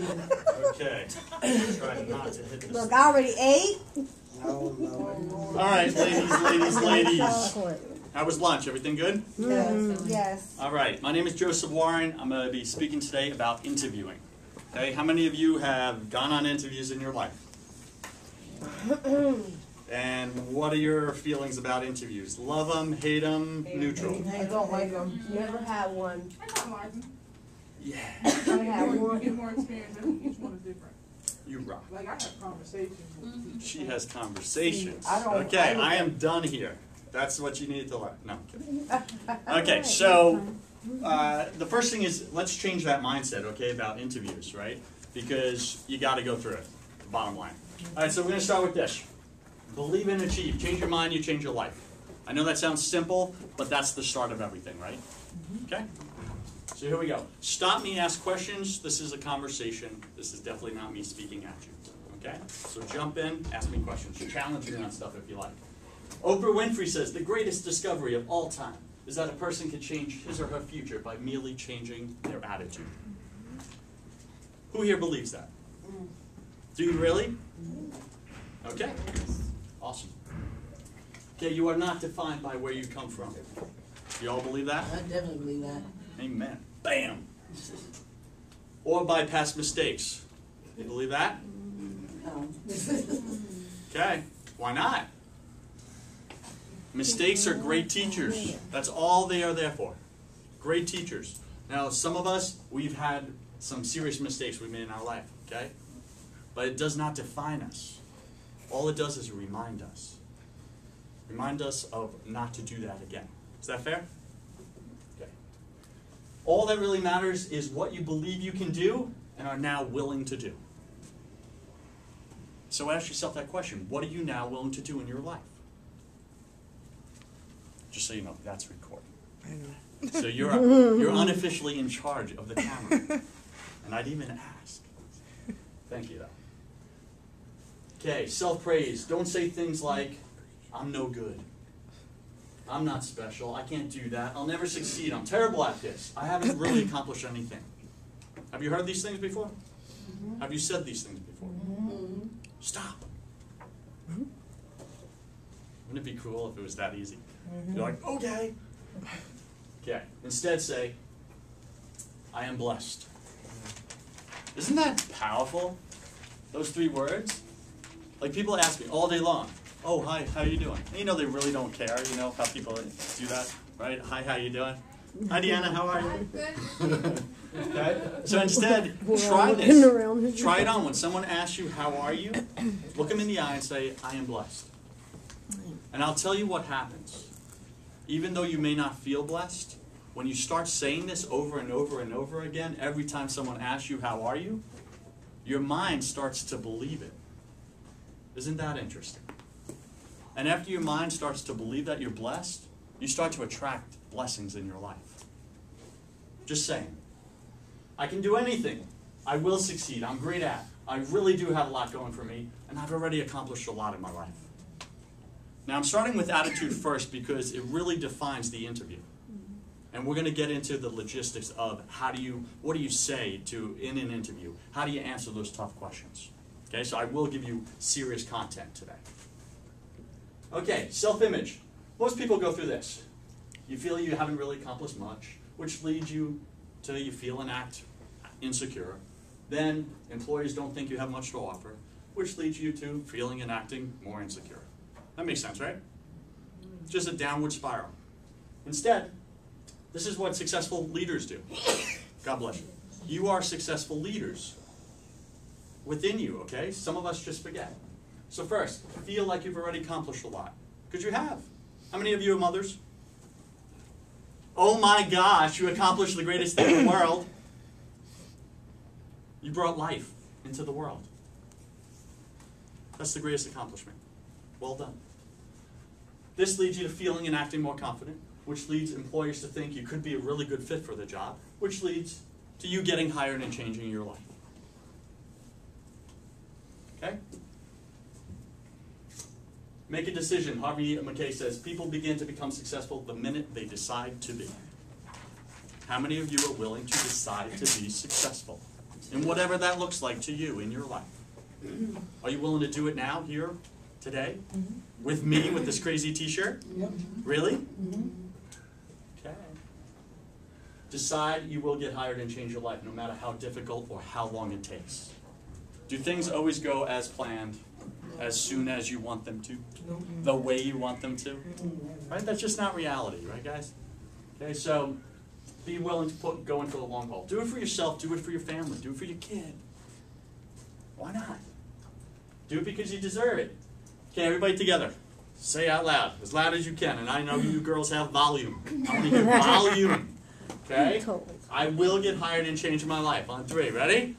Okay. Try not to hit this. Look, I already ate. All right, ladies. How was lunch? Everything good? Yes. All right. My name is Joseph Warren. I'm going to be speaking today about interviewing. Okay. How many of you have gone on interviews in your life? And what are your feelings about interviews? Love them, hate them, neutral? I don't like them. Never had one. I don't like them. Yeah. I had You one. get more experience. I think each one is different. You rock. Like, I have conversations with people. She has conversations. I don't- Okay, I am done here. That's what you need to learn. No, I'm kidding. Okay, so the first thing is, let's change that mindset, okay, about interviews, right? Because you got to go through it, the bottom line. All right, so we're going to start with this. Believe and achieve. Change your mind, you change your life. I know that sounds simple, but that's the start of everything, right? Okay? So here we go. Stop me, ask questions. This is a conversation. This is definitely not me speaking at you. Okay? So jump in, ask me questions. Challenge me on stuff if you like. Oprah Winfrey says, the greatest discovery of all time is that a person can change his or her future by merely changing their attitude. Who here believes that? Do you really? Okay. Awesome. Okay, you are not defined by where you come from. You all believe that? I definitely believe that. Amen. Bam! Or by past mistakes. You believe that? No. Okay. Why not? Mistakes are great teachers. That's all they are there for. Great teachers. Now, some of us, we've had some serious mistakes we made in our life, okay? But it does not define us. All it does is remind us. Remind us of not to do that again. Is that fair? Okay. All that really matters is what you believe you can do and are now willing to do. So ask yourself that question. What are you now willing to do in your life? Just so you know, that's recording. I know. So you're unofficially in charge of the camera. And I'd even ask. Thank you, though. Okay, self-praise. Don't say things like, I'm no good. I'm not special. I can't do that. I'll never succeed. I'm terrible at this. I haven't really accomplished anything. Have you heard these things before? Mm-hmm. Have you said these things before? Mm-hmm. Stop. Mm-hmm. Wouldn't it be cool if it was that easy? Mm-hmm. You're like, okay. Okay. Instead say, I am blessed. Isn't that powerful? Those 3 words? Like, people ask me all day long, oh, hi, how you doing? And you know they really don't care, you know, how people do that, right? Hi, how you doing? Hi, Deanna, how are you? Good. Okay? So instead, try this. Try it on. When someone asks you, how are you? Look them in the eye and say, I am blessed. And I'll tell you what happens. Even though you may not feel blessed, when you start saying this over and over and over again, every time someone asks you, how are you? Your mind starts to believe it. Isn't that interesting? And after your mind starts to believe that you're blessed, you start to attract blessings in your life. Just saying. I can do anything. I will succeed. I'm great at. I really do have a lot going for me, and I've already accomplished a lot in my life. Now, I'm starting with attitude first because it really defines the interview. And we're going to get into the logistics of what do you say in an interview? How do you answer those tough questions? Okay, so I will give you serious content today. Okay, self-image. Most people go through this. You feel you haven't really accomplished much, which leads you to you feel and act insecure. Then employers don't think you have much to offer, which leads you to feeling and acting more insecure. That makes sense, right? Just a downward spiral. Instead, this is what successful leaders do. God bless you. You are successful leaders within you, okay? Some of us just forget. So first, feel like you've already accomplished a lot. Because you have. How many of you are mothers? Oh my gosh, you accomplished the greatest thing in the world. You brought life into the world. That's the greatest accomplishment. Well done. This leads you to feeling and acting more confident, which leads employers to think you could be a really good fit for the job, which leads to you getting hired and changing your life. Okay? Make a decision. Harvey McKay says, people begin to become successful the minute they decide to be. How many of you are willing to decide to be successful? And whatever that looks like to you in your life. Are you willing to do it now, here, today? With me, with this crazy t-shirt? Yep. Really? Okay. Decide you will get hired and change your life, no matter how difficult or how long it takes. Do things always go as planned, as soon as you want them to? The way you want them to? Right? That's just not reality, right, guys? Okay, so be willing to go in for the long haul. Do it for yourself, do it for your family, do it for your kid. Why not? Do it because you deserve it. Okay, everybody together. Say out loud as you can. And I know you girls have volume. I want to hear volume. Okay? I will get hired and change my life. On 3, ready?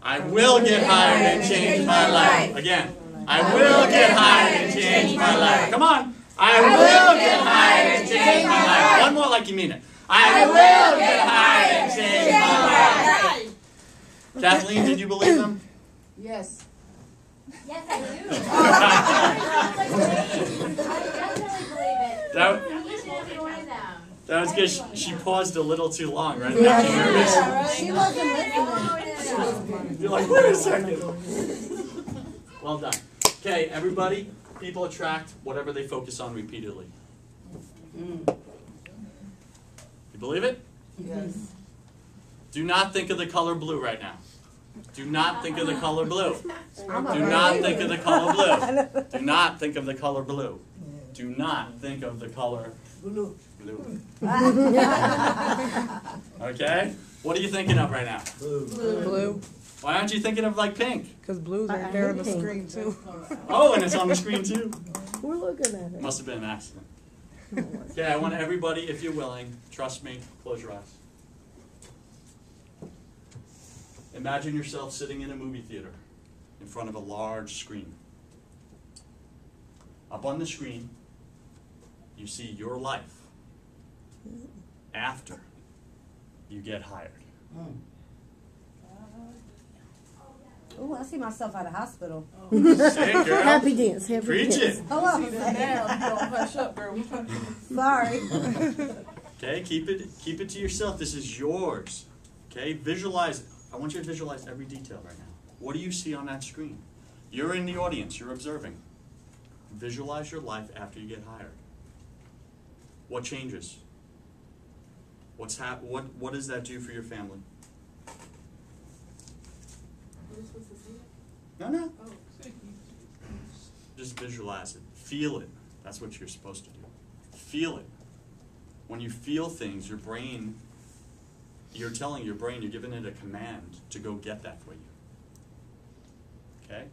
I will get hired and change my life. Again. I will get hired and change my life. Come on. I will get hired and change my life. One more like you mean it. I will get hired and change my life. Kathleen, did you believe them? Yes. Yes, I do. I definitely believe it. Each and every one of them. That was good. She paused a little too long, right? Yeah, she wasn't listening. You're like, wait a second. Well done. Okay, everybody, people attract whatever they focus on repeatedly. You believe it? Yes. Do not think of the color blue right now. Do not think of the color blue. Do not think of the color blue. Do not think of the color blue. Do not think of the color blue. Okay? What are you thinking of right now? Blue. Why aren't you thinking of like pink? Because blue's right there on the screen too. Oh, and it's on the screen too. We're looking at it. Must have been an accident. Okay, I want everybody, if you're willing, trust me, close your eyes. Imagine yourself sitting in a movie theater in front of a large screen. Up on the screen, you see your life after you get hired. Oh, I see myself at a hospital. Say it, girl. Happy dance, happy Preach dance. it. Hello. Now, you don't hush up, girl. Sorry. Okay, keep it to yourself. This is yours. Okay, visualize. I want you to visualize every detail right now. What do you see on that screen? You're in the audience. You're observing. Visualize your life after you get hired. What changes? What does that do for your family? No. Oh, thank you. Just visualize it. Feel it. That's what you're supposed to do. Feel it. When you feel things, your brain, you're telling your brain, you're giving it a command to go get that for you. Okay?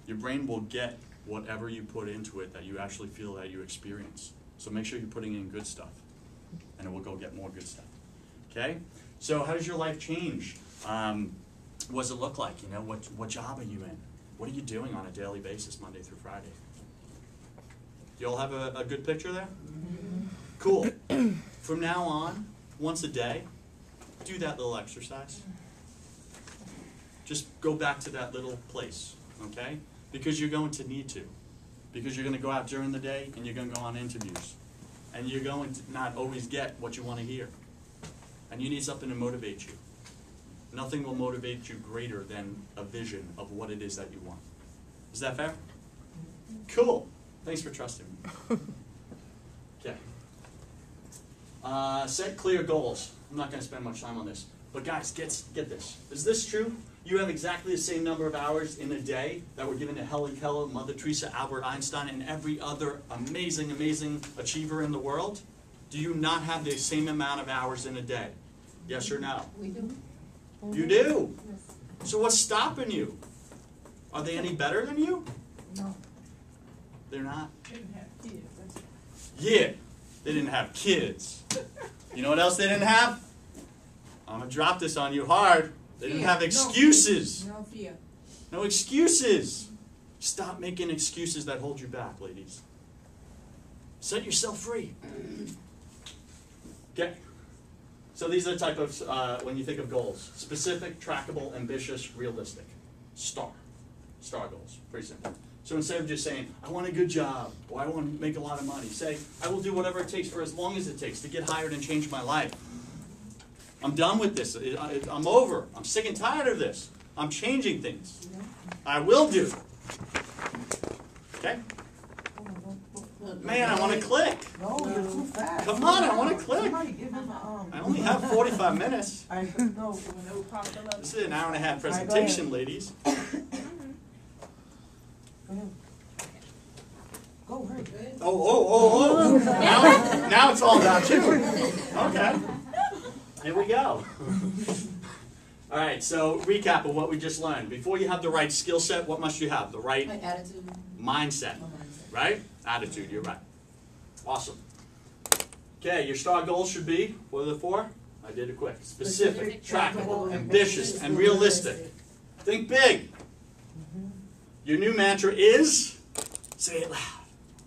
Your brain will get whatever you put into it that you actually feel that you experience. So make sure you're putting in good stuff, and it will go get more good stuff. Okay? So how does your life change? What does it look like? You know, what job are you in? What are you doing on a daily basis, Monday through Friday? You all have a good picture there? Cool. From now on, once a day, do that little exercise. Just go back to that little place, okay? Because you're going to need to. Because you're going to go out during the day and you're going to go on interviews. And you're going to not always get what you want to hear. And you need something to motivate you. Nothing will motivate you greater than a vision of what it is that you want. Is that fair? Cool. Thanks for trusting me. Okay. Set clear goals. I'm not going to spend much time on this. But guys, get this. Is this true? You have exactly the same number of hours in a day that were given to Helen Keller, Mother Teresa, Albert Einstein, and every other amazing, amazing achiever in the world? Do you not have the same amount of hours in a day? Yes or no? We do. You do. So what's stopping you? Are they any better than you? No. They're not? They didn't have kids. That's Yeah. They didn't have kids. You know what else they didn't have? I'm going to drop this on you hard. They didn't have excuses. no fear. No excuses. Stop making excuses that hold you back, ladies. Set yourself free. Okay. So these are the type of, when you think of goals. Specific, trackable, ambitious, realistic. STAR. STAR goals. Pretty simple. So instead of just saying, I want a good job, or I want to make a lot of money, say, I will do whatever it takes for as long as it takes to get hired and change my life. I'm done with this. I'm over. I'm sick and tired of this. I'm changing things. I will do. Okay? Man, I want to click. No, you're too fast. Come on, I want to click. Somebody give him a, I only have 45 minutes. I no. This is an hour and a half presentation, ladies. Go ahead. Go, hurry. Oh. Now it's all about you. Okay. Here we go. All right, so recap of what we just learned. Before you have the right skill set, what must you have? The right My attitude. mindset, My mindset. right? Attitude, you're right. Awesome. Okay, your STAR goals should be, what are the four? I did it quick. Specific, trackable, ambitious, and realistic. Think big. Your new mantra is, say it loud.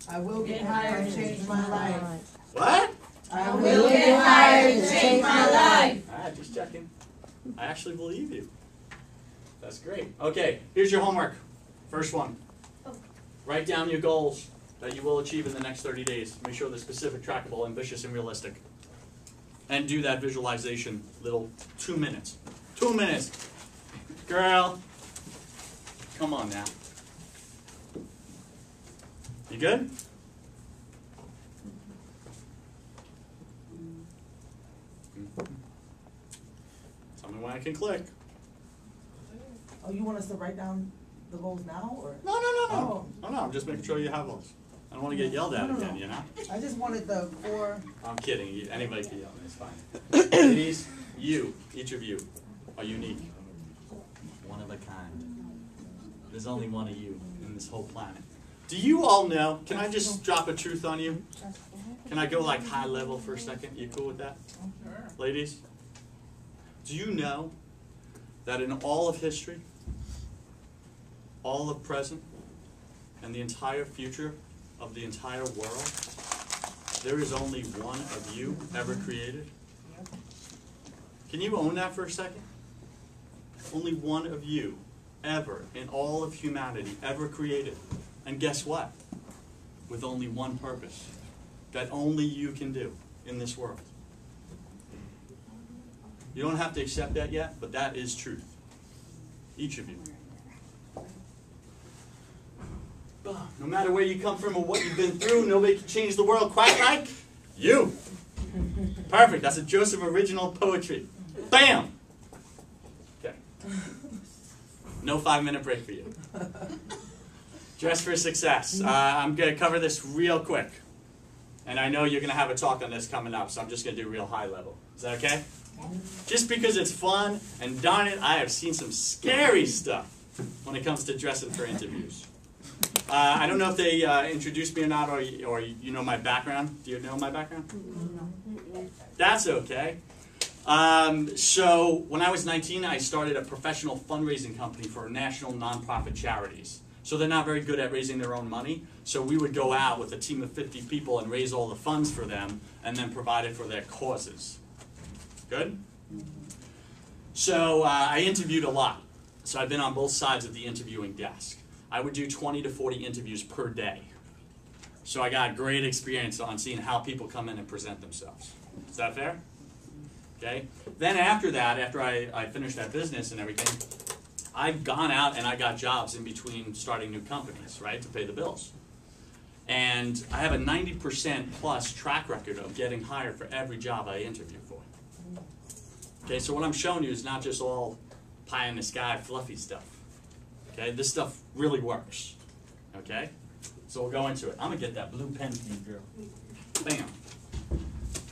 I will get hired and change my life. What? I will get hired and change my life. All right, just checking. I actually believe you. That's great. Okay, here's your homework. First one. Write down your goals that you will achieve in the next 30 days. Make sure they're specific, trackable, ambitious, and realistic. And do that visualization little 2 minutes. 2 minutes. Girl. Come on now. You good? Tell me when I can click. Oh, you want us to write down the goals now, or? No. Oh. Oh no, I'm just making sure you have those. I don't want to get yelled at No. again, you know? I just wanted the 4. I'm kidding. Anybody can yell, it's fine. Ladies, each of you, are unique. One of a kind. There's only one of you in this whole planet. Do you all know, can I just drop a truth on you? Can I go like high level for a second? You cool with that? Sure. Ladies, do you know that in all of history, all of present, and the entire future of the entire world, there is only one of you ever created? Can you own that for a second? Only one of you ever in all of humanity ever created. And guess what? With only one purpose that only you can do in this world. You don't have to accept that yet, but that is truth. Each of you. No matter where you come from or what you've been through, nobody can change the world quite like you. Perfect. That's a Joseph original poetry. Bam! Okay. No 5-minute break for you. Dress for success. I'm going to cover this real quick. And I know you're going to have a talk on this coming up, so I'm just going to do real high level. Is that okay? Just because it's fun, and darn it, I have seen some scary stuff when it comes to dressing for interviews. I don't know if they introduced me or not, or you know my background. Do you know my background? That's okay. So when I was 19, I started a professional fundraising company for national nonprofit charities. So they're not very good at raising their own money. So we would go out with a team of 50 people and raise all the funds for them and then provide it for their causes. Good? So I interviewed a lot. So I've been on both sides of the interviewing desk. I would do 20 to 40 interviews per day. So I got great experience on seeing how people come in and present themselves. Is that fair? Okay. Then after that, after I finished that business and everything, I've gone out and I got jobs in between starting new companies, right, to pay the bills. And I have a 90% plus track record of getting hired for every job I interview for. Okay, so what I'm showing you is not just all pie in the sky, fluffy stuff. Okay, this stuff really works. Okay, so we'll go into it. I'm gonna get that blue pen for you, girl. Bam.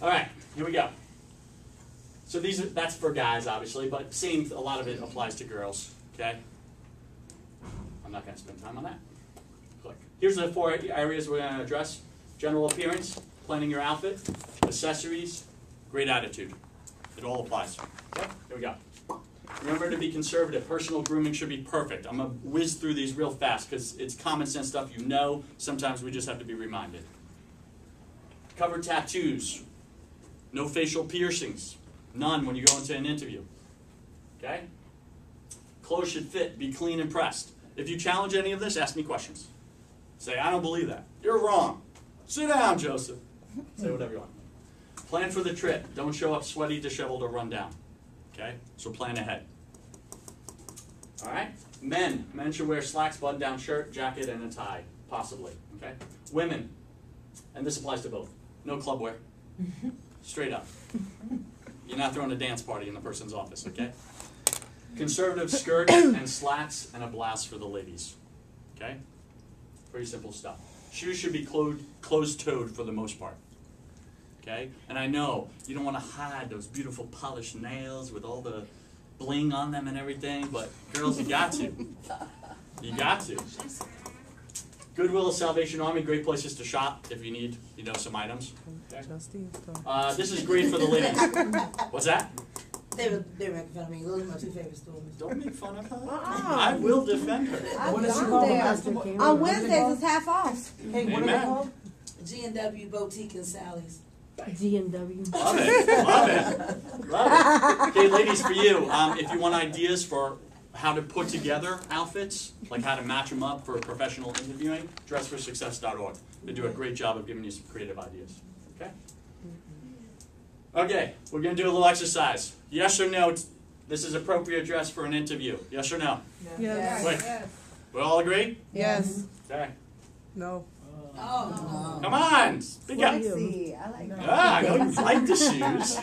All right, here we go. So that's for guys, obviously, but a lot of it applies to girls. Okay, I'm not gonna spend time on that. Click. Here's the 4 areas we're gonna address: general appearance, planning your outfit, accessories, great attitude. It all applies. Okay, here we go. Remember to be conservative. Personal grooming should be perfect. I'm going to whiz through these real fast because it's common sense stuff you know. Sometimes we just have to be reminded. Cover tattoos. No facial piercings. None when you go into an interview. Okay? Clothes should fit. Be clean and pressed. If you challenge any of this, ask me questions. Say, I don't believe that. You're wrong. Sit down, Joseph. Say whatever you want. Plan for the trip. Don't show up sweaty, disheveled, or run down. Okay? So plan ahead. All right? Men should wear slacks, button-down shirt, jacket, and a tie, possibly. Okay? Women, and this applies to both. No club wear. Straight up. You're not throwing a dance party in the person's office, okay? Conservative skirt and slacks and a blouse for the ladies. Okay? Pretty simple stuff. Shoes should be closed-toed for the most part. Okay? And I know you don't want to hide those beautiful polished nails with all the bling on them and everything, but girls, you got to. You got to. Goodwill, Salvation Army, great places to shop if you need, some items. Okay? This is great for the ladies. What's that? They making fun of me. Those are my two favorite stores. Don't make fun of her. I will defend her. What is she I'm called? there. Master? On Wednesdays, it's half off. Hey, what are they Amen. called? G&W Boutique and Sally's. G&W. Love it. Love it. Love it. Okay, ladies, for you, if you want ideas for how to put together outfits, like how to match them up for professional interviewing, dressforsuccess.org. They do a great job of giving you some creative ideas. Okay? Okay, we're going to do a little exercise. Yes or no, this is appropriate dress for an interview. Yes or no? Yes. Quick. We all agree? Yes. Okay. No. Oh, Come on. Speak up. Flexi. I like that. I know you like the shoes.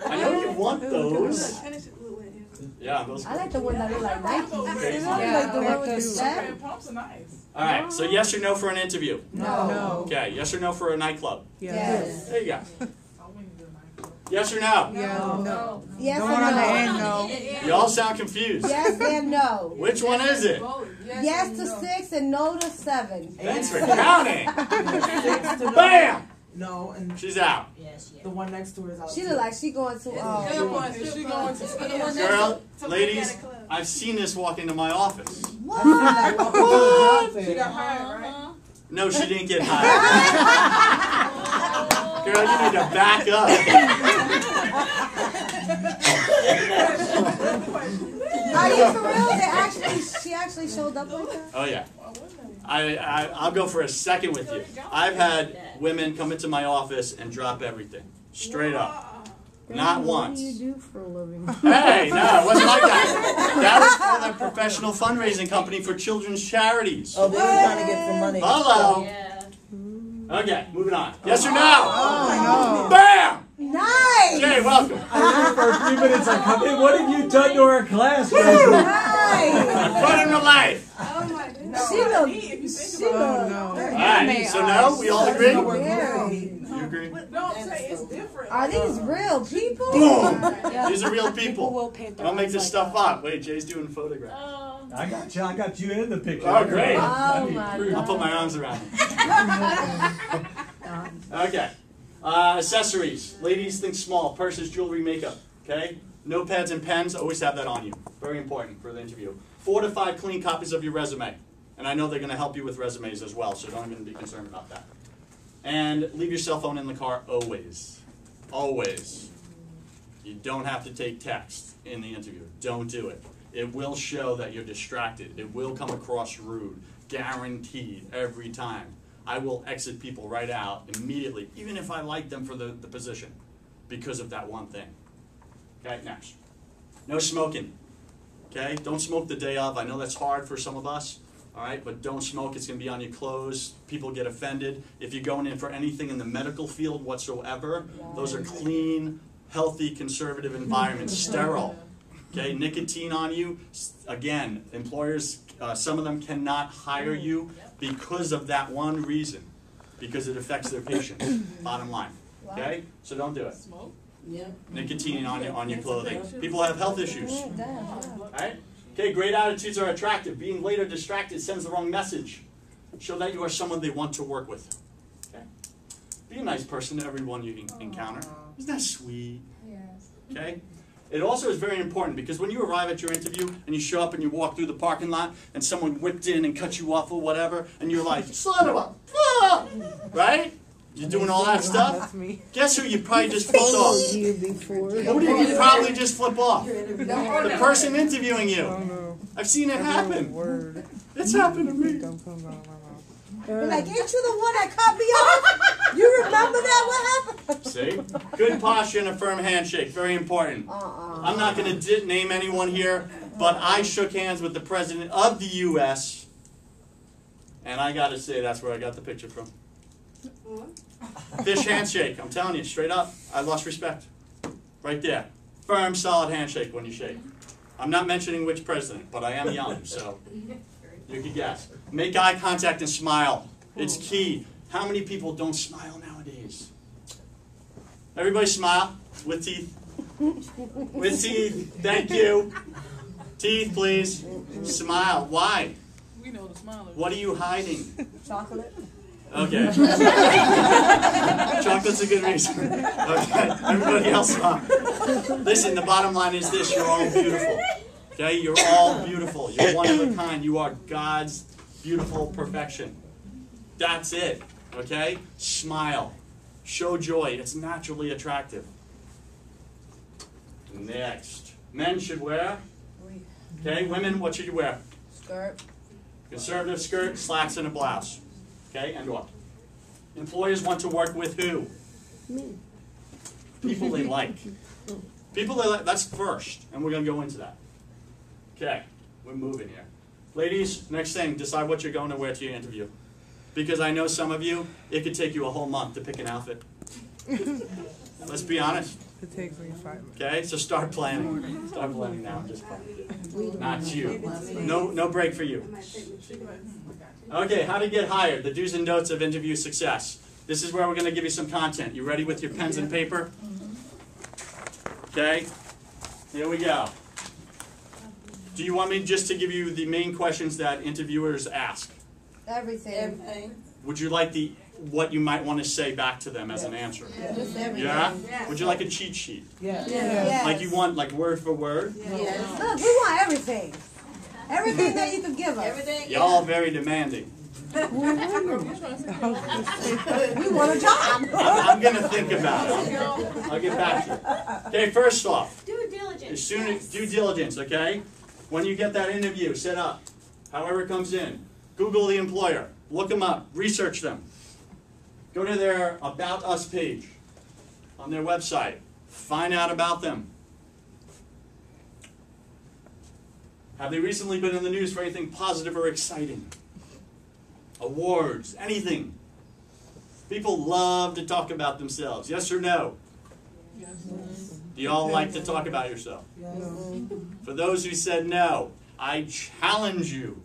I know you want those. Yeah, those. I like the one that look like Nike. Okay. Like the one with the those strap. Pumps are nice. All right, so yes or no for an interview? No. Okay, yes or no for a nightclub? Yes. There you go. I wouldn't do nice. Yes or no? Yeah. No. Yes The or one on the no? end, no. You all sound confused. Yes and no. Which one is it? Yes to 6 and no to 7. Thanks for counting. 6 to Bam! No, and She's out. the one next to her is out. She look like she going to Girl, ladies, I've seen this walk into my office. what? She got hired, right? No, she didn't get hired. Girl, you need to back up. Are you for real? She actually showed up like that? Oh yeah. I'll go for a second with you. I've had women come into my office and drop everything. Straight up. Not once. What do you do for a living? Hey, no, it wasn't like that. That was for the professional fundraising company for children's charities. Oh, they were trying to get some money. Hello. Okay, moving on. Yes or no? Oh, Bam! Nice! Jay, welcome. For a few minutes I come in. What have you done to our class, Rosie? Nice! Put him to life. She look. Oh, no. All right, so no, we all agree? Very. You agree? No, I'm saying it's different. Are these real people? Boom! These are real people. will paint I their don't make eyes this like stuff that. up. Wait, Jay's doing photographs. I got you in the picture. Oh, great. Oh my I'll put God. my arms around him. Okay. Accessories. Ladies, think small. Purses, jewelry, makeup. Okay? Notepads and pens, always have that on you. Very important for the interview. 4 to 5 clean copies of your resume. And I know they're going to help you with resumes as well, so don't even be concerned about that. And leave your cell phone in the car always. Always. You don't have to take text in the interview. Don't do it. It will show that you're distracted. It will come across rude. Guaranteed. Every time. I will exit people right out immediately, even if I like them for the position, because of that one thing. Okay, next. No smoking. Okay, don't smoke the day of. I know that's hard for some of us. All right, but don't smoke. It's going to be on your clothes. People get offended. If you're going in for anything in the medical field whatsoever, those are clean, healthy, conservative environments, sterile. Okay, nicotine on you. Again, employers, some of them cannot hire you because of that one reason, because it affects their patients. Bottom line. Okay, so don't do it. Yeah. Nicotine on your clothing. People have health issues. Damn. All right. Okay, great attitudes are attractive. Being late or distracted sends the wrong message. Show that you are someone they want to work with. Okay. Be a nice person to everyone you encounter. Isn't that sweet? Yes. Okay. It also is very important because when you arrive at your interview and you show up and you walk through the parking lot and someone whipped in and cut you off or whatever, and you're like, son of a, ah! Right? You're doing all that stuff. That's me. Guess who you probably just flipped off? You before. Who did you probably just flip off? The person interviewing Oh, you. no. I've seen it Every happen. word. It's happened to me. Don't come out of my mouth. You're like, ain't you the one that cut me off? You remember that? What happened? See? Good posture and a firm handshake. Very important. I'm not going to name anyone here, but I shook hands with the President of the U.S., and I got to say that's where I got the picture from. Fish handshake. I'm telling you, straight up, I lost respect. Right there. Firm, solid handshake when you shake. I'm not mentioning which president, but I am young, so you can guess. Make eye contact and smile. It's key. How many people don't smile nowadays? Everybody smile with teeth. With teeth. Thank you. Teeth, please. Smile. Why? We know the smiler. What are you hiding? Chocolate. Okay. Chocolate's a good reason. Okay. Everybody else smile. Listen, the bottom line is this. You're all beautiful. Okay? You're all beautiful. You're one of a kind. You are God's beautiful perfection. That's it. Okay? Smile. Show joy. It's naturally attractive. Next. Men should wear. Okay? Women, what should you wear? Skirt. Conservative skirt, slacks, and a blouse. Okay? And what? Employers want to work with who? Me. People they like. People they like. That's first. And we're going to go into that. Okay. We're moving here. Ladies, next thing, decide what you're going to wear to your interview. Because I know some of you, it could take you a whole month to pick an outfit. Let's be honest. It takes me 5 minutes. Okay, so start planning. Start planning now. I'm just planning. Not you. No break for you. Okay, how to get hired. The do's and don'ts of interview success. This is where we're going to give you some content. You ready with your pens and paper? Okay, here we go. Do you want me just to give you the main questions that interviewers ask? Everything. Everything. Would you like what you might want to say back to them as an answer? Just everything. Yeah? Would you like a cheat sheet? Yeah. Yes. Like you want like word for word? Yes. Look, we want everything. Everything that you could give us. Everything. Y'all very demanding. We want a job. I'm going to think about it. I'll get back to you. Okay, first off, Due diligence. as soon as due diligence, okay? When you get that interview set up, however it comes in, Google the employer, look them up, research them. Go to their About Us page on their website. Find out about them. Have they recently been in the news for anything positive or exciting? Awards, anything. People love to talk about themselves. Yes or no? Do you all like to talk about yourself? For those who said no, I challenge you.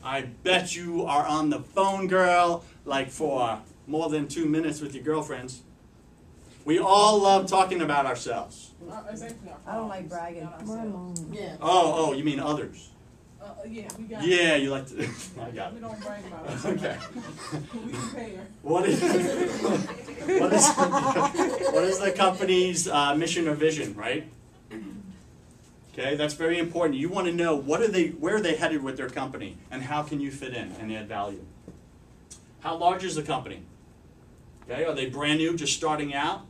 I bet you are on the phone, girl, like for more than 2 minutes with your girlfriends. We all love talking about ourselves. I don't like bragging. Yeah. Oh, you mean others? Yeah, we got Yeah, you like to. I got We it. don't brag about it. Okay. We compare. What is the company's mission or vision, right? Okay, that's very important. You want to know where are they headed with their company, and how can you fit in and add value? How large is the company? Okay, are they brand new, just starting out?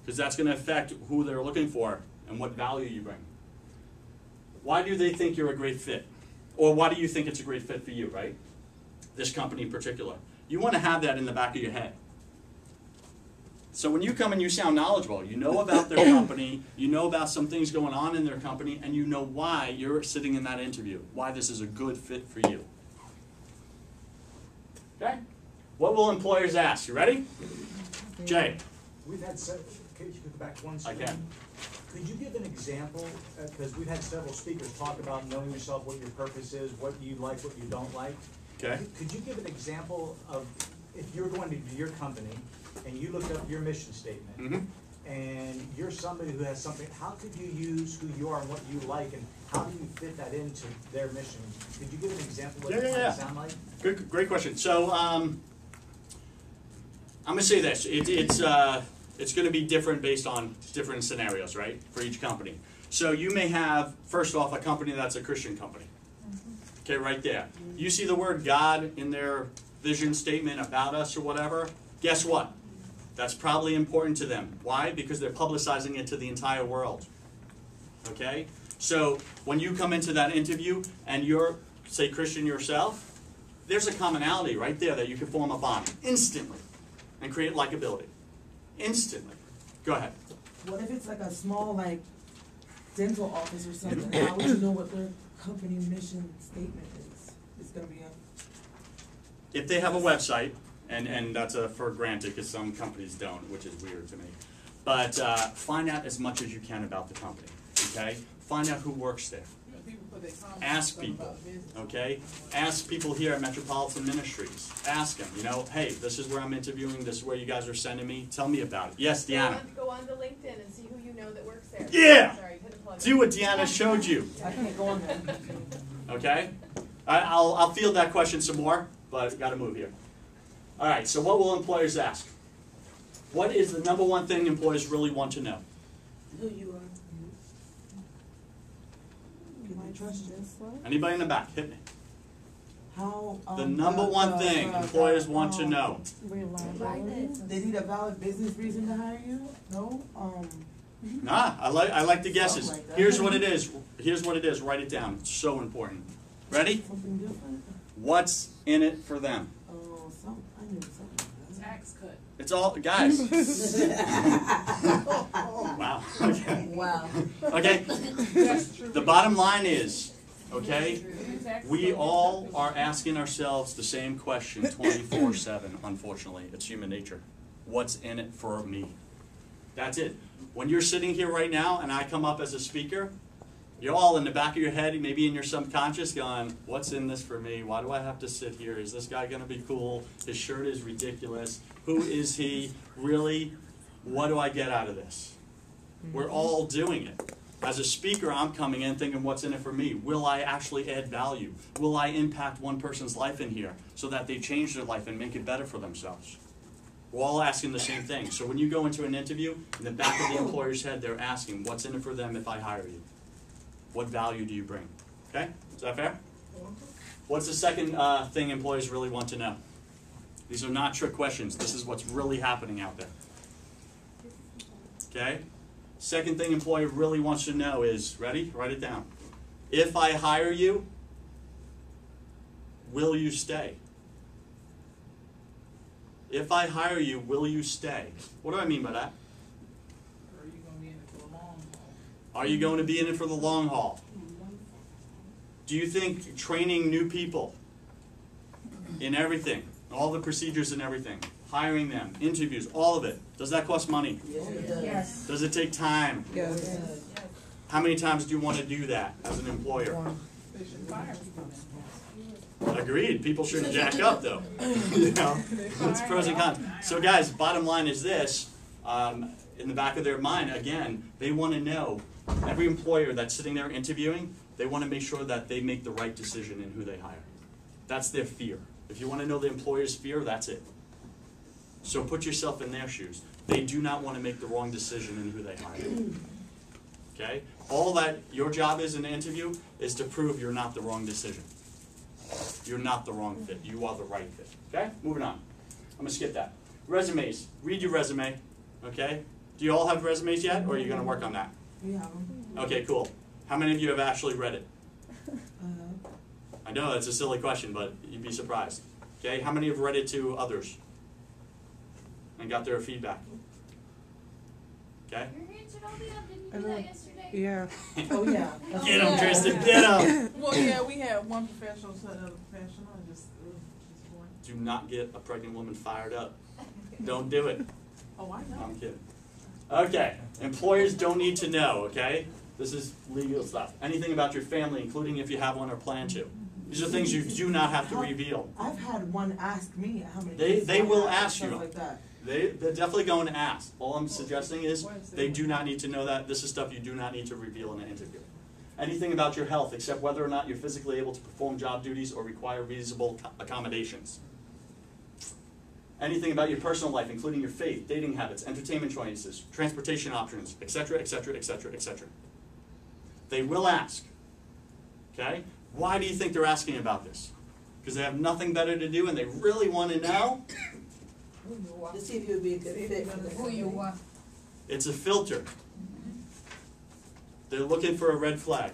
Because that's going to affect who they're looking for and what value you bring. Why do they think you're a great fit? Or why do you think it's a great fit for you, right? This company in particular. You want to have that in the back of your head. So when you come and you sound knowledgeable, you know about their company, you know about some things going on in their company, and you know why you're sitting in that interview, why this is a good fit for you. Okay? What will employers ask? You ready? Jay. We've had several, could you go back one I second? can. Could you give an example, because we've had several speakers talk about knowing yourself, what your purpose is, what you like, what you don't like. Okay. Could you give an example of, if you're going to your company, and you looked up your mission statement, Mm-hmm. and you're somebody who has something, how could you use who you are and what you like, and how do you fit that into their mission? Could you give an example of what it might sound like? Good, great question. So I'm going to say this. It's going to be different based on different scenarios, right, for each company. So you may have, first off, a company that's a Christian company. Okay, right there. You see the word God in their vision statement about us or whatever. Guess what? That's probably important to them. Why? Because they're publicizing it to the entire world. Okay? So when you come into that interview and you're, say, Christian yourself, there's a commonality right there that you can form a bond instantly. and create likability. Instantly. Go ahead. What if it's like a small, like, dental office or something? How would you know what their company mission statement is? It's gonna be a, If they have a website, and that's for granted because some companies don't, which is weird to me, but find out as much as you can about the company, okay? Find out who works there. People put their comments Ask and stuff people, about business. okay? Ask people here at Metropolitan Ministries. Ask them, you know, hey, this is where I'm interviewing, this is where you guys are sending me. Tell me about it. Yes, Deanna. Go on to LinkedIn and see who you know that works there. Yeah! Sorry, couldn't plug Do what Deanna showed you, I can't go on there. okay? I'll field that question some more, but got to move here. All right, so what will employers ask? What is the number one thing employers really want to know? Who you are. Can I trust you? Anybody in the back, hit me. How, The number one thing employers want to know. They need a valid business reason to hire you? No? Nah, I like the guesses. Something like that. Here's what it is. Here's what it is. Write it down. It's so important. Ready? Something different? What's in it for them? Oh, I knew something. Tax cut. It's all, guys. Wow. Okay. Wow. Okay. That's true. The bottom line is, okay, Tax we cut. all are asking ourselves the same question 24/7, unfortunately. It's human nature. What's in it for me? That's it. When you're sitting here right now and I come up as a speaker, you're all in the back of your head, maybe in your subconscious, going, what's in this for me? Why do I have to sit here? Is this guy going to be cool? His shirt is ridiculous. Who is he? Really? What do I get out of this? We're all doing it. As a speaker, I'm coming in thinking, what's in it for me? Will I actually add value? Will I impact one person's life in here so that they change their life and make it better for themselves? We're all asking the same thing. So when you go into an interview, in the back of the employer's head, they're asking, what's in it for them if I hire you? What value do you bring? Okay? Is that fair? What's the second thing employees really want to know? These are not trick questions. This is what's really happening out there. Okay? Second thing employer really wants to know is, ready? Write it down. If I hire you, will you stay? If I hire you, will you stay? What do I mean by that? Or are you gonna be in it for the long haul? Are you going to be in it for the long haul? Do you think training new people in everything, all the procedures and everything, hiring them, interviews, all of it, does that cost money? Yes, it does. Yes. Does it take time? Yes. How many times do you want to do that as an employer? They should fire people. Agreed. People shouldn't jack up though. You know, it's pros and cons. So guys, bottom line is this. In the back of their mind, again, they want to know, every employer that's sitting there interviewing, they want to make sure that they make the right decision in who they hire. That's their fear. If you want to know the employer's fear, that's it. So put yourself in their shoes. They do not want to make the wrong decision in who they hire. Okay? All that your job is in an interview is to prove you're not the wrong decision. You're not the wrong fit. You are the right fit. Okay? Moving on. I'm going to skip that. Resumes. Read your resume. Okay? Do you all have resumes yet, or are you going to work on that? We have them. Okay, cool. How many of you have actually read it? I know that's a silly question, but you'd be surprised. Okay? How many have read it to others and got their feedback? Okay? Your hands should all be up. Didn't you do that yesterday? Yeah. Oh, yeah. Get them, Tristan. Get them. Well, yeah, we had one professional to another professional, and just one. Do not get a pregnant woman fired up. Don't do it. Oh, I know. I'm kidding. Okay, employers don't need to know, okay? This is legal stuff. Anything about your family, including if you have one or plan to. These are things you do not have to reveal. I've had one ask me how many They kids I will have, ask stuff you. like that. They're definitely going to ask. All I'm suggesting is they do not need to know that. This is stuff you do not need to reveal in an interview. Anything about your health, except whether or not you're physically able to perform job duties or require reasonable accommodations. Anything about your personal life, including your faith, dating habits, entertainment choices, transportation options, etc., etc., etc., etc. They will ask. Okay? Why do you think they're asking about this? Because they have nothing better to do and they really want to know? To see if you would be a good fit for the Who you company. are. It's a filter. They're looking for a red flag.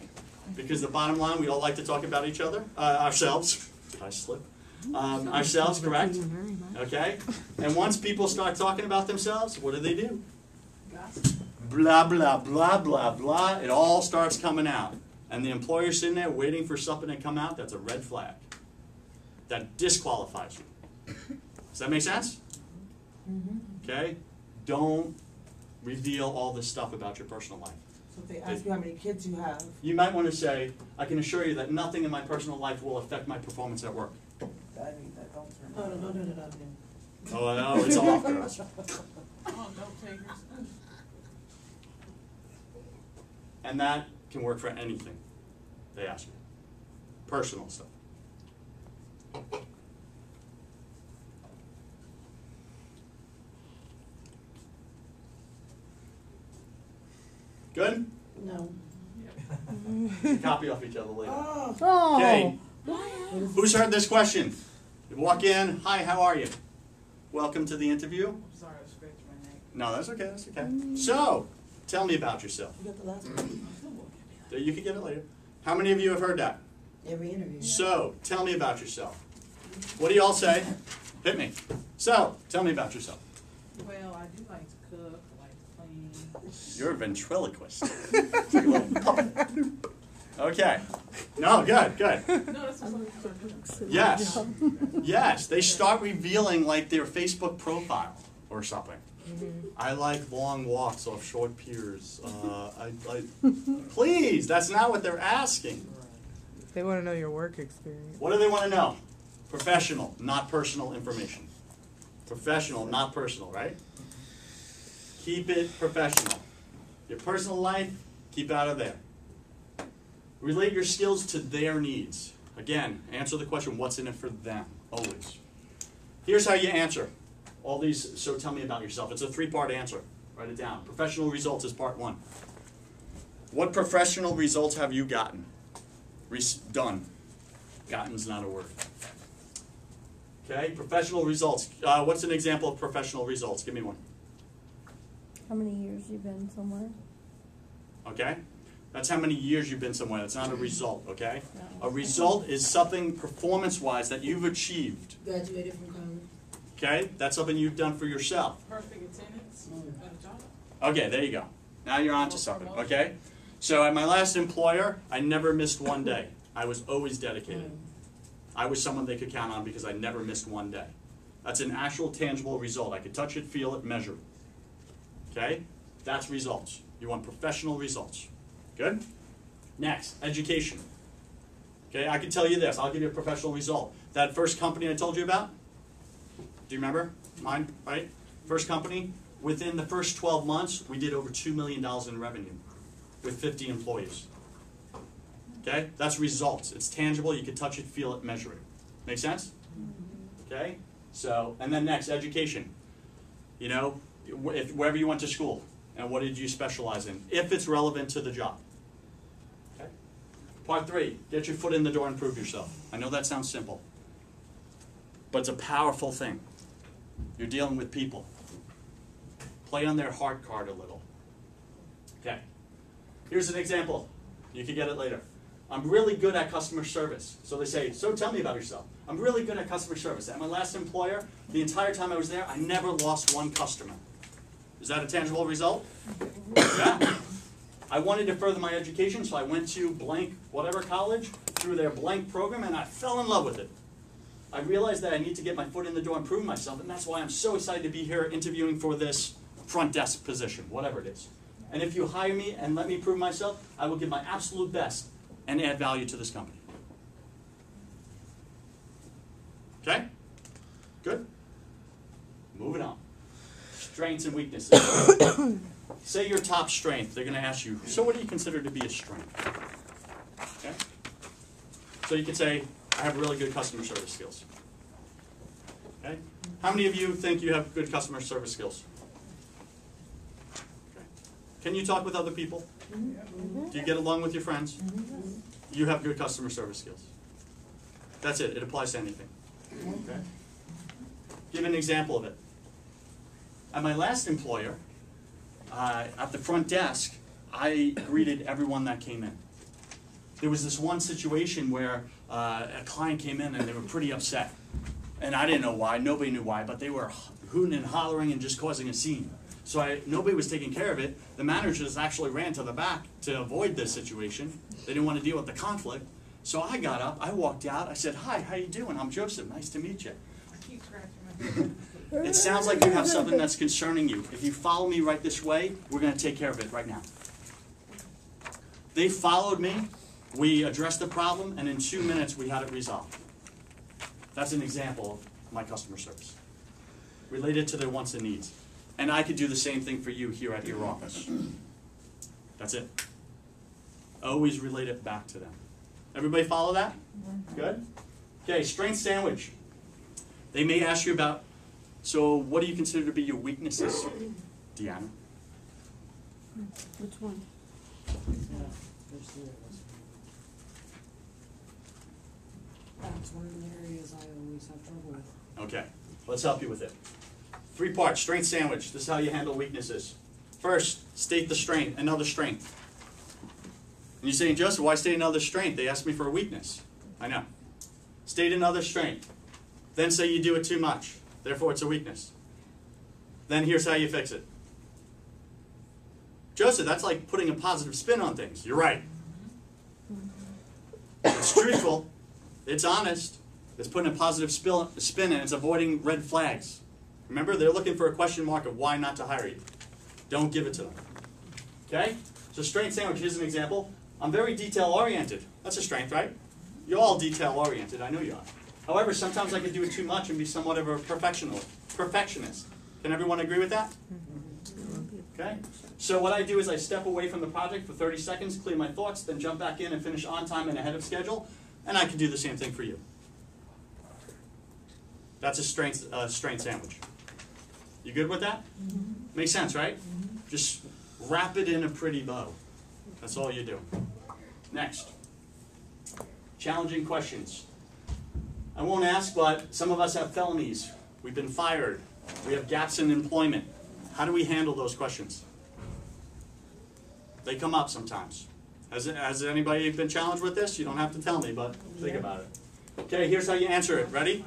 Because the bottom line, we all like to talk about each other, ourselves. Did I slip? ourselves, correct? Okay? And once people start talking about themselves, what do? Blah, blah, blah, blah, blah. It all starts coming out. And the employer's sitting there waiting for something to come out. That's a red flag. That disqualifies you. Does that make sense? Okay? Don't reveal all this stuff about your personal life. So if they ask you how many kids you have. You might want to say, I can assure you that nothing in my personal life will affect my performance at work. No, no. Oh, no, it's off, girls. Oh, don't take her. And that can work for anything they ask you. Personal stuff. Good? No. Copy off each other later. Oh. Okay. Who's heard this question? You walk in, hi, how are you? Welcome to the interview. I'm sorry, I scratched my neck. No, that's okay, that's okay. So, tell me about yourself. You got the last one? You can get it later. How many of you have heard that? Every interview. So, tell me about yourself. What do you all say? Hit me. So, tell me about yourself. Well, I do like to cook, I like to clean. You're a ventriloquist. It's like a little puppet. Okay. No, good. No, that's what Yes. Yes, they start revealing like their Facebook profile or something. I like long walks off short piers. Please, that's not what they're asking. They want to know your work experience. What do they want to know? Professional, not personal information. Professional, not personal, right? Keep it professional. Your personal life, keep out of there. Relate your skills to their needs. Again, answer the question, what's in it for them? Always. Here's how you answer all these, so tell me about yourself. It's a 3-part answer. Write it down. Professional results is part 1. What professional results have you gotten? Done. Gotten's not a word. Okay, professional results. What's an example of professional results? Give me one. How many years you've been somewhere? Okay? That's how many years you've been somewhere. That's not a result, okay? A result is something performance-wise that you've achieved. Graduated from college. Okay? That's something you've done for yourself. Perfect attendance at a job. Okay, there you go. Now you're on to something, okay? So at my last employer, I never missed one day. I was always dedicated. I was someone they could count on because I never missed one day. That's an actual tangible result. I could touch it, feel it, measure it. Okay? That's results. You want professional results. Good? Next, education. Okay, I can tell you this. I'll give you a professional result. That first company I told you about, do you remember? Mine, right? First company, within the first 12 months, we did over $2 million in revenue with 50 employees. Okay, that's results. It's tangible. You can touch it, feel it, measure it. Make sense? Okay, so, and then next, education. You know, wherever you went to school, and what did you specialize in, if it's relevant to the job. Okay. Part 3, get your foot in the door and prove yourself. I know that sounds simple, but it's a powerful thing. You're dealing with people. Play on their heart card a little. Okay. Here's an example. You can get it later. I'm really good at customer service. So they say, so tell me about yourself. I'm really good at customer service. At my last employer, the entire time I was there, I never lost one customer. Is that a tangible result? Yeah. I wanted to further my education, so I went to blank whatever college through their blank program, and I fell in love with it. I realized that I need to get my foot in the door and prove myself, and that's why I'm so excited to be here interviewing for this front desk position, whatever it is. And if you hire me and let me prove myself, I will give my absolute best and add value to this company. Okay? Good? Moving on. Strengths and weaknesses. Say your top strength. They're going to ask you, so what do you consider to be a strength? Okay? So you can say, I have really good customer service skills. Okay? How many of you think you have good customer service skills? Okay. Can you talk with other people? Do you get along with your friends? You have good customer service skills. That's it. It applies to anything. Okay? Give an example of it. At my last employer, at the front desk, I greeted everyone that came in. There was this one situation where a client came in and they were pretty upset. And I didn't know why, nobody knew why, but they were hooting and hollering and just causing a scene. So nobody was taking care of it. The managers actually ran to the back to avoid this situation. They didn't want to deal with the conflict. So I got up, I walked out, I said, "Hi, how you doing? I'm Joseph, nice to meet you." I keep scratching my head. It sounds like you have something that's concerning you. If you follow me right this way, we're going to take care of it right now. They followed me, we addressed the problem, and in 2 minutes we had it resolved. That's an example of my customer service, related to their wants and needs. And I could do the same thing for you here at your office. That's it. Always relate it back to them. Everybody follow that? Good? Okay, strength sandwich. They may ask you about, so what do you consider to be your weaknesses, Deanna? Which one? That's one of the areas I always have trouble with. Okay, let's help you with it. 3 parts, strength sandwich. This is how you handle weaknesses. First, state the strength, another strength. And you're saying, "Joseph, why state another strength? They asked me for a weakness." I know. State another strength. Then say you do it too much. Therefore, it's a weakness. Then here's how you fix it. Joseph, that's like putting a positive spin on things. You're right. It's truthful. It's honest. It's putting a positive spin and it's avoiding red flags. Remember, they're looking for a question mark of why not to hire you. Don't give it to them. Okay? So strength sandwich, here's an example. I'm very detail-oriented. That's a strength, right? You're all detail-oriented. I know you are. However, sometimes I can do it too much and be somewhat of a perfectionist. Can everyone agree with that? Okay? So what I do is I step away from the project for 30 seconds, clear my thoughts, then jump back in and finish on time and ahead of schedule. And I can do the same thing for you. That's a strength sandwich. You good with that? Makes sense, right? Just wrap it in a pretty bow. That's all you do. Next. Challenging questions. I won't ask, but some of us have felonies. We've been fired. We have gaps in employment. How do we handle those questions? They come up sometimes. Has anybody been challenged with this? You don't have to tell me, but think about it. Okay, here's how you answer it. Ready?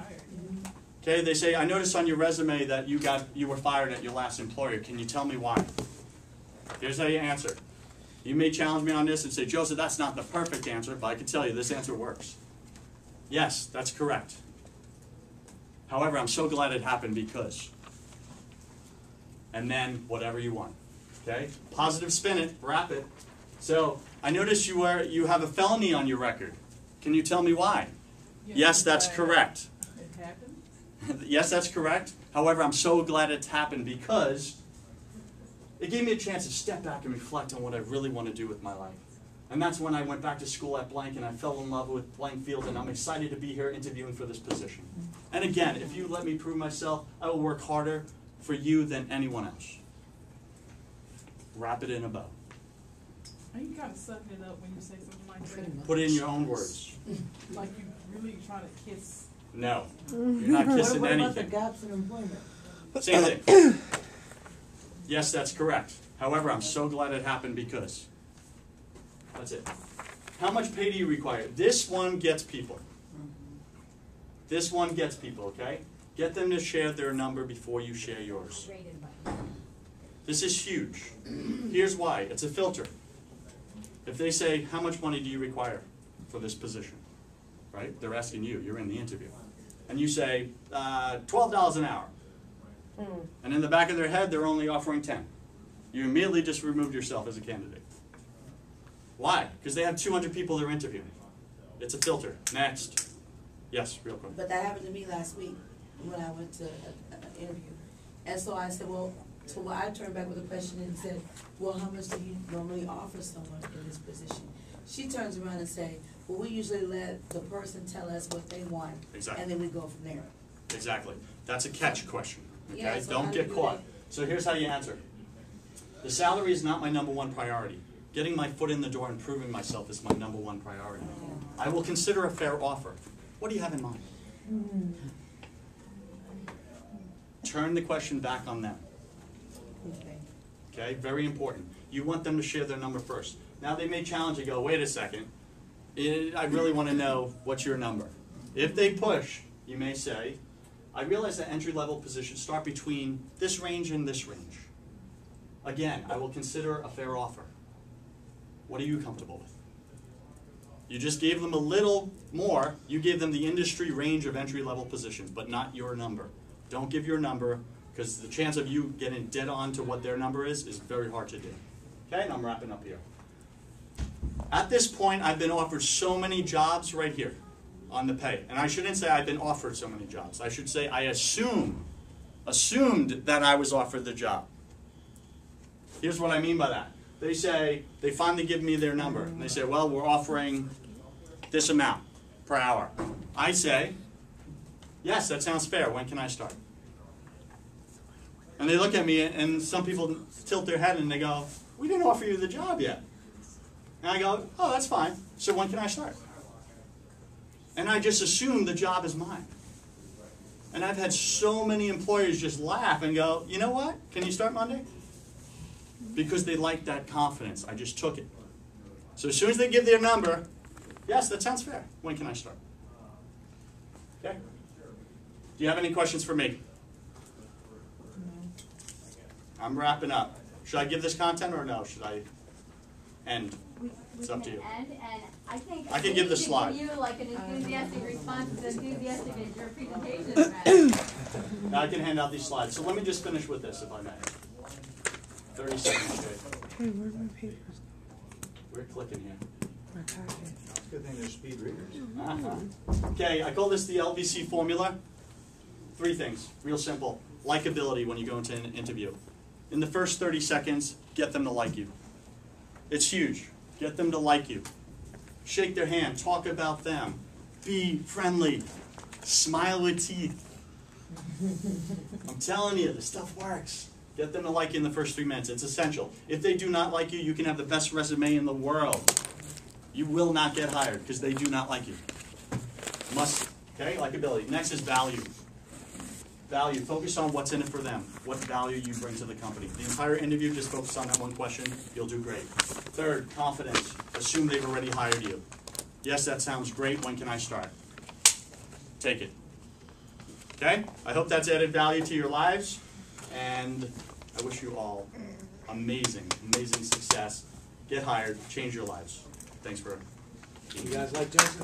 Okay, they say, "I noticed on your resume that you were fired at your last employer. Can you tell me why?" Here's how you answer. You may challenge me on this and say, "Joseph, that's not the perfect answer, but I can tell you this answer works." Yes, that's correct. However, I'm so glad it happened because. And then whatever you want. Okay? Positive spin it, wrap it. So, I noticed you have a felony on your record. Can you tell me why? Yes, that's correct. It happened? Yes, that's correct. However, I'm so glad it's happened because it gave me a chance to step back and reflect on what I really want to do with my life. And that's when I went back to school at Blank and I fell in love with Blank Field and I'm excited to be here interviewing for this position. And again, if you let me prove myself, I will work harder for you than anyone else. Wrap it in a bow. Are you kind of sucking it up when you say something like that? Put it in your own words. Like you really trying to kiss? No. You're not kissing What about the anything. gaps in employment? Same thing. Yes, that's correct. However, I'm so glad it happened because. That's it. How much pay do you require? This one gets people. This one gets people, okay? Get them to share their number before you share yours. This is huge. Here's why. It's a filter. If they say, "How much money do you require for this position?" Right? They're asking you. You're in the interview. And you say, $12 an hour. And in the back of their head, they're only offering 10. You immediately just removed yourself as a candidate. Why? Because they have 200 people they're interviewing. It's a filter. Next. Yes, real quick. But that happened to me last week when I went to an interview. And so I said, I turned back with a question and said, "Well, how much do you normally offer someone in this position?" She turns around and say, "Well, we usually let the person tell us what they want, Exactly. and then we go from there." Exactly. That's a catch question. Okay? Yeah, so Don't how get do caught. So here's how you answer. The salary is not my number one priority. Getting my foot in the door and proving myself is my number one priority. I will consider a fair offer. What do you have in mind? Turn the question back on them. Okay, very important. You want them to share their number first. Now they may challenge you, go, "Wait a second, I really want to know what's your number." If they push, you may say, I realize that entry-level positions start between this range and this range. Again, I will consider a fair offer. What are you comfortable with? You just gave them a little more. You gave them the industry range of entry-level positions, but not your number. Don't give your number, because the chance of you getting dead on to what their number is very hard to do. Okay, and I'm wrapping up here. At this point, I've been offered so many jobs right here on the pay. And I shouldn't say I've been offered so many jobs. I should say I assumed that I was offered the job. Here's what I mean by that. They say, they finally give me their number. And they say, well, we're offering this amount per hour. I say, yes, that sounds fair. When can I start? And they look at me, and some people tilt their head and they go, we didn't offer you the job yet. And I go, oh, that's fine. So when can I start? And I just assume the job is mine. And I've had so many employers just laugh and go, you know what? Can you start Monday? Because they like that confidence. I just took it. So as soon as they give their number, yes, that sounds fair. When can I start? Okay? Do you have any questions for me? I'm wrapping up. Should I give this content or no? Should I end? It's up to you. And I think I can give the slide. You like an enthusiastic response as enthusiastic as your presentation is. Now I can hand out these slides. So let me just finish with this, if I may. 30 seconds, Jay. Hey, where'd my papers We're clicking here. go? My packet. Good thing they're speed readers. Okay, I call this the LVC formula. 3 things, real simple. Likability when you go into an interview. In the first 30 seconds, get them to like you. It's huge. Get them to like you. Shake their hand, talk about them. Be friendly. Smile with teeth. I'm telling you, this stuff works. Get them to like you in the first 3 minutes. It's essential. If they do not like you, you can have the best resume in the world. You will not get hired because they do not like you. Must, okay? Likability. Next is value. Value. Focus on what's in it for them. What value you bring to the company. The entire interview, just focus on that one question. You'll do great. Third, confidence. Assume they've already hired you. Yes, that sounds great. When can I start? Take it. Okay? I hope that's added value to your lives. And I wish you all amazing, amazing success. Get hired. Change your lives. Thanks for You guys like Joseph?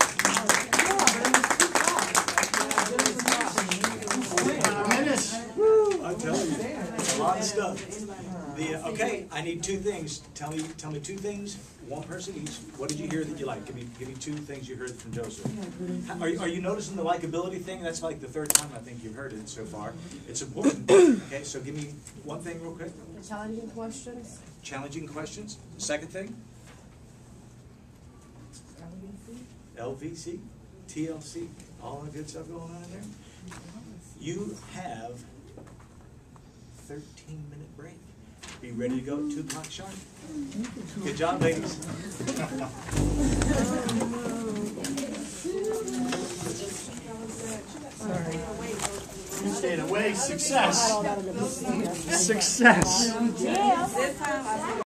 I tell you, a lot of stuff. Okay, I need 2 things. Tell me 2 things. 1 person each. What did you hear that you like? Give me 2 things you heard from Joseph. Are you noticing the likability thing? That's like the 3rd time I think you've heard it so far. It's important. Okay, so give me 1 thing real quick. The challenging questions. Challenging questions. 2nd thing. LVC, TLC, all the good stuff going on in there. You have 13-minute break. Be ready to go at 2 o'clock sharp. Good job, ladies. You stayed awake. Success. Success.